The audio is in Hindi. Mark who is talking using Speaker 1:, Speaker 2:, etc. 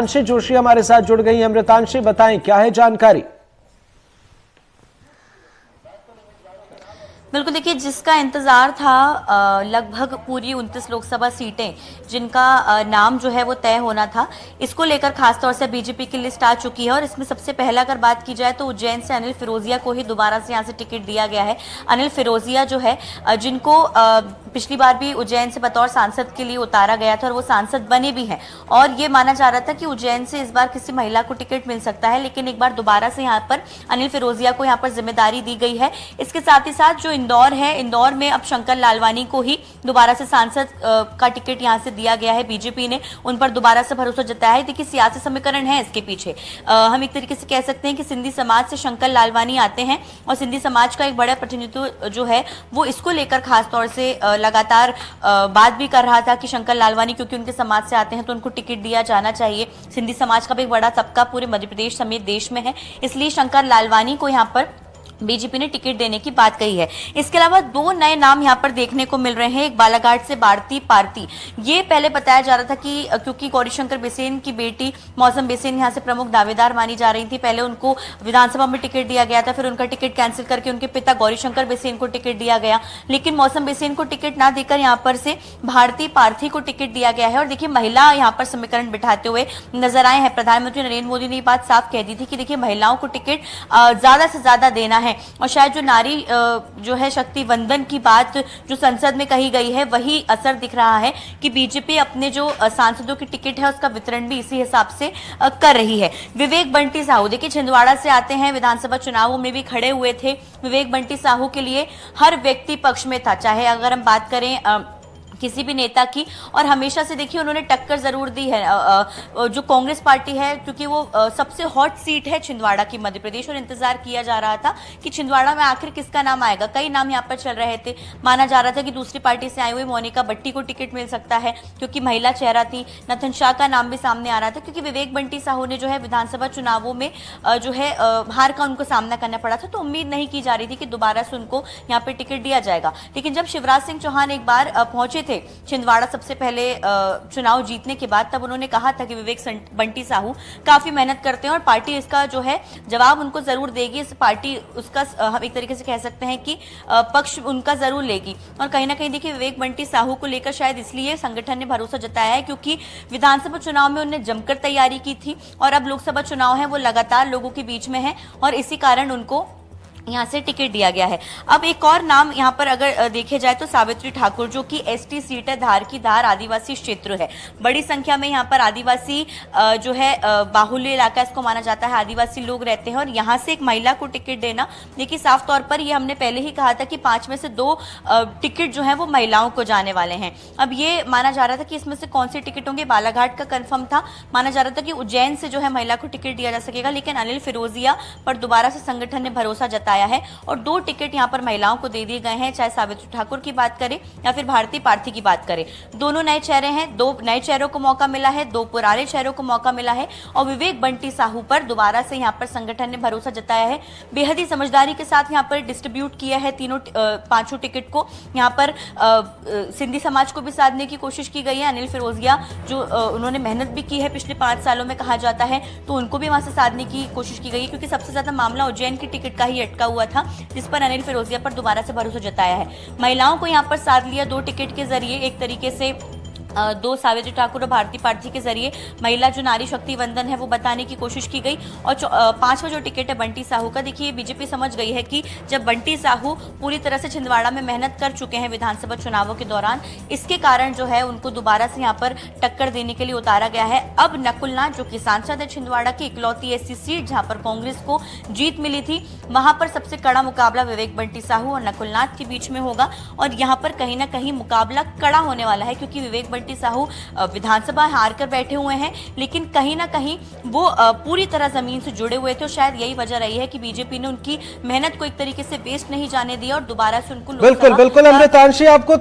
Speaker 1: अमृतांशी जोशी हमारे साथ जुड़ गई। अमृतांशी, बताएं क्या है जानकारी।
Speaker 2: बिल्कुल, देखिए जिसका इंतजार था लगभग पूरी 29 लोकसभा सीटें जिनका नाम जो है वो तय होना था, इसको लेकर खासतौर से बीजेपी की लिस्ट आ चुकी है। और इसमें सबसे पहला अगर बात की जाए तो उज्जैन से अनिल फिरोजिया को ही दोबारा से यहाँ से टिकट दिया गया है। अनिल फिरोजिया जो है जिनको पिछली बार भी उज्जैन से बतौर सांसद के लिए उतारा गया था और वो सांसद बने भी हैं, और ये माना जा रहा था कि उज्जैन से इस बार किसी महिला को टिकट मिल सकता है, लेकिन एक बार दोबारा से यहाँ पर अनिल फिरोजिया को यहाँ पर जिम्मेदारी दी गई है। इसके साथ ही साथ जो इंदौर है, इंदौर में अब शंकर लालवानी को ही दोबारा से सांसद का टिकट यहां से दिया गया है। बीजेपी ने उन पर दोबारा से भरोसा जताया है। देखिए सियासी समीकरण है इसके पीछे, हम एक तरीके से कह सकते हैं कि सिंधी समाज से शंकर लालवानी आते हैं और सिंधी समाज का एक बड़ा प्रतिनिधित्व जो है वो इसको लेकर खासतौर से लगातार बात भी कर रहा था कि शंकर लालवानी क्योंकि उनके समाज से आते हैं तो उनको टिकट दिया जाना चाहिए। सिंधी समाज का भी एक बड़ा तबका पूरे मध्य प्रदेश समेत देश में है, इसलिए शंकर लालवानी को यहाँ पर बीजेपी ने टिकट देने की बात कही है। इसके अलावा दो नए नाम यहां पर देखने को मिल रहे हैं। एक बालाघाट से भारती पारती, ये पहले बताया जा रहा था कि क्योंकि गौरीशंकर बिसेन की बेटी मौसम बिसेन यहां से प्रमुख दावेदार मानी जा रही थी, पहले उनको विधानसभा में टिकट दिया गया था, फिर उनका टिकट कैंसिल करके उनके पिता गौरीशंकर बिसेन को टिकट दिया गया, लेकिन मौसम बिसेन को टिकट ना देकर यहाँ पर से भारती पारथी को टिकट दिया गया है। और देखिए महिला यहाँ पर समीकरण बिठाते हुए नजर आए हैं। प्रधानमंत्री नरेंद्र मोदी ने ये बात साफ कह दी थी कि देखिए महिलाओं को टिकट ज्यादा से ज्यादा देना है, और शायद जो नारी जो है शक्ति वंदन की बात जो संसद में कही गई है वही असर दिख रहा है कि बीजेपी अपने जो सांसदों की टिकट है उसका वितरण भी इसी हिसाब से कर रही है। विवेक बंटी साहू देखिए छिंदवाड़ा से आते हैं, विधानसभा चुनावों में भी खड़े हुए थे। विवेक बंटी साहू के लिए हर व्यक्ति पक्ष में था, चाहे अगर हम बात करें किसी भी नेता की, और हमेशा से देखिए उन्होंने टक्कर जरूर दी है जो कांग्रेस पार्टी है, क्योंकि वो सबसे हॉट सीट है छिंदवाड़ा की मध्य प्रदेश, और इंतजार किया जा रहा था कि छिंदवाड़ा में आखिर किसका नाम आएगा। कई नाम यहाँ पर चल रहे थे, माना जा रहा था कि दूसरी पार्टी से आई हुई मोनिका भट्टी को टिकट मिल सकता है क्योंकि महिला चेहरा थी। नथन शाह का नाम भी सामने आ रहा था क्योंकि विवेक बंटी साहू ने जो है विधानसभा चुनावों में जो है हार का उनको सामना करना पड़ा था, तो उम्मीद नहीं की जा रही थी कि दोबारा से उनको यहाँ पर टिकट दिया जाएगा। लेकिन जब शिवराज सिंह चौहान एक बार पहुंचे थे छिंदवाड़ा सबसे पहले चुनाव जीतने के बाद, तब उन्होंने कहा था कि विवेक बंटी साहू काफी मेहनत करते हैं और पार्टी इसका जो है जवाब उनको जरूर देगी। इस पार्टी उसका हम एक तरीके से कह सकते हैं कि पक्ष उनका जरूर लेगी। और कहीं ना कहीं देखिए विवेक बंटी साहू को लेकर शायद इसलिए संगठन ने भरोसा जताया है क्योंकि विधानसभा चुनाव में उन्होंने जमकर तैयारी की थी और अब लोकसभा चुनाव है वो लगातार लोगों के बीच में है और इसी कारण उनको यहाँ से टिकट दिया गया है। अब एक और नाम यहाँ पर अगर देखे जाए तो सावित्री ठाकुर, जो कि एसटी सीट है, धार की धार आदिवासी क्षेत्र है, बड़ी संख्या में यहाँ पर आदिवासी जो है बाहुल्य इलाका इसको माना जाता है, आदिवासी लोग रहते हैं, और यहाँ से एक महिला को टिकट देना देखिए साफ तौर पर ये हमने पहले ही कहा था कि 5 में से 2 टिकट जो है वो महिलाओं को जाने वाले हैं। अब ये माना जा रहा था कि इसमें से कौन से टिकट होंगे, बालाघाट का कंफर्म था, माना जा रहा था कि उज्जैन से जो है महिला को टिकट दिया जा सकेगा, लेकिन अनिल फिरोजिया पर दोबारा से संगठन ने भरोसा जताया है और 2 टिकट यहां पर महिलाओं को दे दिए गए हैं, चाहे सावित्री ठाकुर की बात करें या फिर भारती पारथी की बात करें। दोनों नए चेहरे हैं, 2 नए चेहरों को मौका मिला है, 2 पुराने चेहरों को मौका मिला है, और विवेक बंटी साहू पर दोबारा से यहां पर संगठन ने भरोसा जताया है। बेहद ही समझदारी के साथ यहां पर डिस्ट्रीब्यूट किया है तीनों 5 टिकट को। यहां पर सिंधी समाज को भी साधने की कोशिश की गई है। अनिल फिरोजिया जो उन्होंने मेहनत भी की है पिछले 5 सालों में कहा जाता है, तो उनको भी वहां से साधने की कोशिश की गई है, क्योंकि सबसे ज्यादा मामला उज्जैन की टिकट का ही अटका हुआ था जिस पर अनिल फिरोजिया पर दोबारा से भरोसा जताया है। महिलाओं को यहां पर साथ लिया 2 टिकट के जरिए, एक तरीके से 2 सावित्री ठाकुर और भारती पारथी के जरिए महिला जो नारी शक्ति वंदन है वो बताने की कोशिश की गई। और 5वां जो टिकट है बंटी साहू का, देखिए बीजेपी समझ गई है कि जब बंटी साहू पूरी तरह से छिंदवाड़ा में मेहनत कर चुके हैं विधानसभा चुनावों के दौरान, इसके कारण जो है उनको दोबारा से यहाँ पर टक्कर देने के लिए उतारा गया है। अब नकुलनाथ जो कि सांसद है छिंदवाड़ा की इकलौती ऐसी सीट जहां पर कांग्रेस को जीत मिली थी, वहां पर सबसे कड़ा मुकाबला विवेक बंटी साहू और नकुलनाथ के बीच में होगा, और यहाँ पर कहीं ना कहीं मुकाबला कड़ा होने वाला है क्योंकि विवेक बंटी साहू विधानसभा हार कर बैठे हुए हैं, लेकिन कहीं ना कहीं वो पूरी तरह जमीन से जुड़े हुए थे, और शायद यही वजह रही है कि बीजेपी ने उनकी मेहनत को एक तरीके से वेस्ट नहीं जाने दिया और दोबारा से उनको
Speaker 1: बिल्कुल बिल्कुल अमृतांशी, आपको